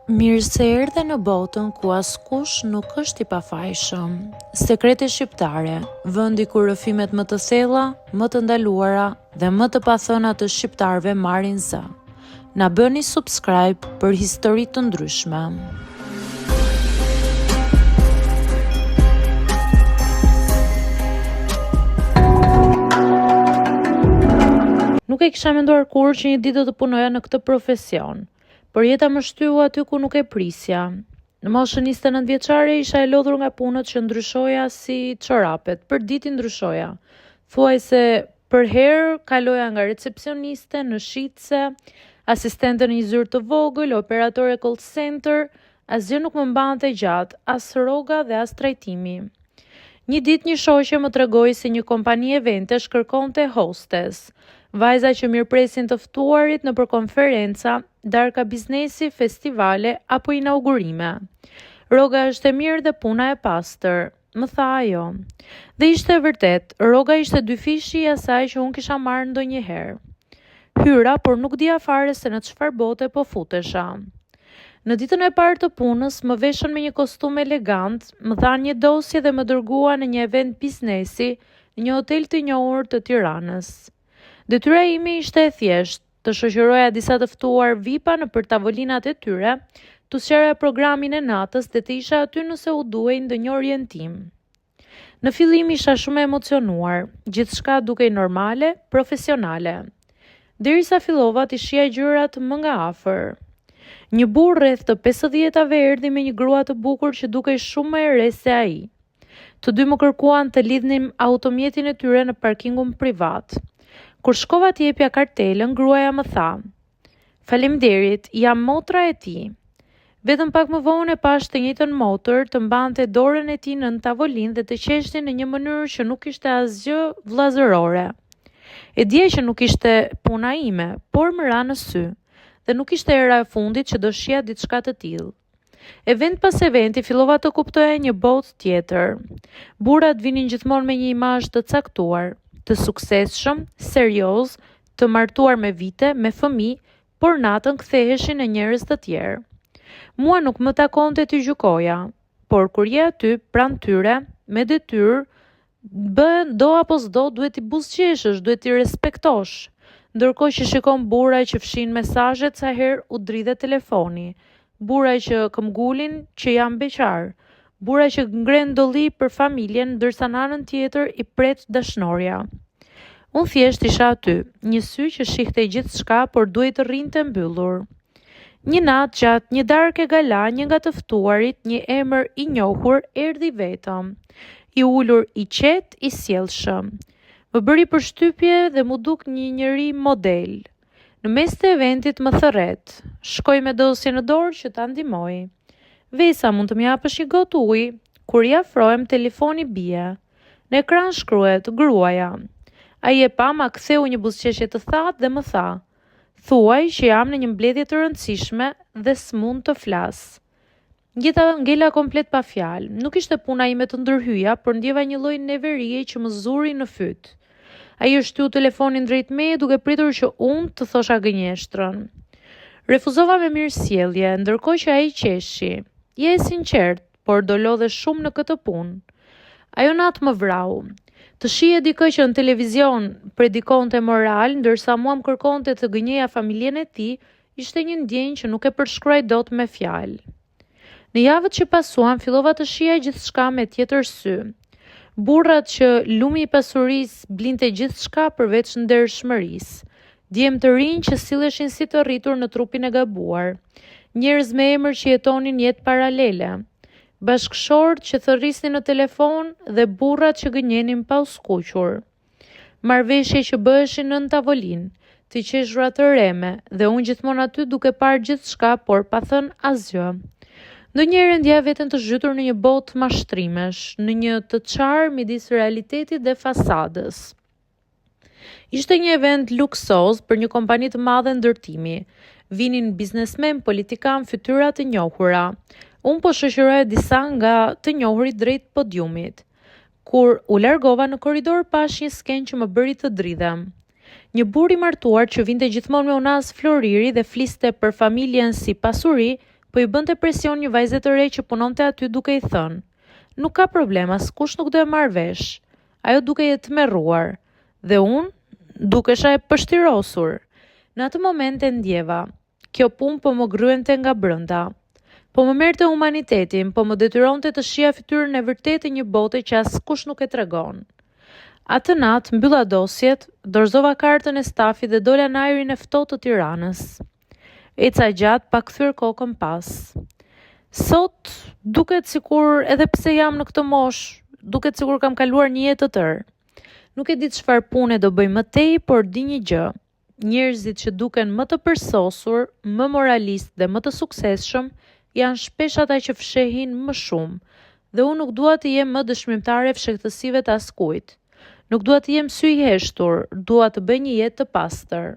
Mirë se erdhe në botën ku askush nuk është i pafajshëm. Sekrete shqiptare, vendi ku rrëfimet më të thella, më të ndaluara dhe më të pathëna të shqiptarëve marrin zë. Na bëni subscribe për histori të ndryshme. Nuk e kisha menduar kur që një ditë do të punoja në këtë profesion. Por jeta më shtyu aty ku nuk e prisja. Në moshën 29 vjeçare isha e lodhur nga punët që ndryshoja si çorapet, për ditë ndryshoja. Thuaj se për herë kaloja nga recepcioniste në shitse, asistente në një zyrë të vogël, operatore call center, asgjë nuk më mbante gjatë, as rroga dhe as trajtimi. Një ditë një shoqe më tregoi se një kompani evente kërkonte hostes, vajza që mirëpresin të ftuarit në për konferenca, darka biznesi, festivale apo inaugurime. Rroga është e mirë dhe puna e pastër, më tha ajo. Dhe ishte e vërtet, rroga ishte dy fishi i asaj që unë kisha marrë ndonjëherë. Hyra, por nuk dija fare se në çfarë bote po futesha. Në ditën e parë të punës, më veshën me një kostum elegant, më dhanë një dosje dhe më dërgua në një event biznesi në një hotel të njohur të Tiranës. Detyra ime ishte e thjeshtë, të shoqëroja disa të ftuar VIP-a në për tavolinat e tyre, të sqaroja programin e natës dhe të isha aty nëse u duhej ndonjë orientim. Në fillim isha shumë e emocionuar, gjithçka dukej normale, profesionale. Derisa fillova të shija gjërat më nga afër. Një burr rreth të 50-tave erdhi me një grua të bukur që dukej shumë më e re se ai. Të dy më kërkuan të lidhnim automjetin e tyre në parkingun privat. Kur shkova të jepja kartelën, gruaja më tha: "Faleminderit, jam motra e tij." Vetëm pak më vonë e pash të njëjtën motër të mbante dorën e tij nën tavolinë dhe të qeshte në një mënyrë që nuk ishte asgjë vllazërore. E dija që nuk ishte puna ime, por më ra në sy, dhe nuk ishte era e fundit që do shija diçka të tillë. Event pas eventi fillova të kuptoja një botë tjetër. Burrat vinin gjithmonë me një imazh të caktuar, të suksesshëm, serioz, të martuar me vite, me fëmijë, por natën ktheheshin në njerëz të tjerë. Mua nuk më takonte t'i gjykoja, por kur je aty pranë tyre, me detyrë, do apo s'do duhet t'i buzëqeshësh, duhet t'i respektosh. Ndërkohë që shikon burraj që fshin mesazhet sa herë u dridhe telefoni, burraj që këmbgulin që janë beqar, burraj që ngren dolli për familjen, ndërsa në anën tjetër i pret dashnorja. Unë thjesht isha aty, një sy që shihte gjithçka, por duhej të rrinte mbyllur. Një natë gjatë një darke gala, një nga të ftuarit, një emër i njohur, erdhi vetëm, i ulur, i qetë, i sjellshëm. Më bëri përshtypje dhe mu duk një njeri model. Në mes të eventit më thërret, shkoj me dosje në dorë që ta ndihmoj. "Vesa, mund të më japësh një gotë ujë?" Kur i afrohem, telefoni bie. Në ekran shkruhet gruaja. Ai e pa, ma ktheu një buzëqeshje të thatë dhe më tha: "Thuaj që jam në një mbledhje të rëndësishme dhe s'mund të flas." Gjeta ngela komplet pa fjalë. Nuk ishte puna ime të ndërhyja, por ndjeva një lloj neverie që më zuri në fyt. Ai shtu telefonin drejt meje duke pritur që unë të thosha gënjeshtrën. Refuzova me mirësjellje, ndërkohë që ai qeshi: "Je e sinqert, por do lodhe shumë në këtë punë." Ajo natë më vrau. Të shije dikë që në televizion predikonte moral, ndërsa mua më kërkonte të gënjeja familjen e tij, ishte një ndjenjë që nuk e përshkruaj dot me fjalë. Në javët që pasuan, fillova të shija gjithçka me tjetër sy. Burrat që lumi i pasurisë blinte gjithçka përveç ndershmërisë. Djemë të rinj që silleshin si të rritur në trupin e gabuar. Njerëz me emër që jetonin jetë paralele. Bashkëshortë që thërrisnin në telefon dhe burrat që gënjenin pa u skuqur. Marrëveshje që bëheshin nën tavolinë, të qeshura të reme, dhe unë gjithmonë aty duke parë gjithçka, por pa thënë asgjë. Ndonjëherë ndjeja veten të zhytur në një botë mashtrimesh, në një të çarë midis realitetit dhe fasadës. Ishte një event luksoz për një kompani të madhe ndërtimi. Vinin biznesmen, politikan, fytyra të njohura. Unë po shoqëroja disa nga të njohurit drejt podiumit. Kur u largova në korridor, pash një skenë që më bëri të dridhem. Një burr i martuar që vinte gjithmonë me unas floriri dhe fliste për familjen si pasuri, po i bënte presion një vajze të re që punonte aty duke i thënë: "Nuk ka problem, askush nuk do e marrë vesh." Ajo duke i tmerruar, dhe unë dukesha e pështirosur. Në atë moment e ndjeva, kjo punë po më gryente nga brënda. Po më merrte humanitetin, po më detyronte të shija fytyrën e vërtetë e një bote që askush nuk e tregon. Atë natë mbylla dosjet, dorëzova kartën e stafit dhe dola në ajrin e ftohtë të Tiranës. Eca gjatë pa kthyer kokën pas. Sot duket sikur edhe pse jam në këtë moshë, duket sikur kam kaluar një jetë të tërë. Nuk e di çfarë pune do bëj më tej, por di një gjë. Njerëzit që duken më të përsosur, më moralist dhe më të suksesshëm janë shpesh ata që fshehin më shumë, dhe unë nuk dua të jem më dëshmimtare e fshehtësive të askujt. Nuk dua të jem sy i heshtur, dua të bëj një jetë të pastër.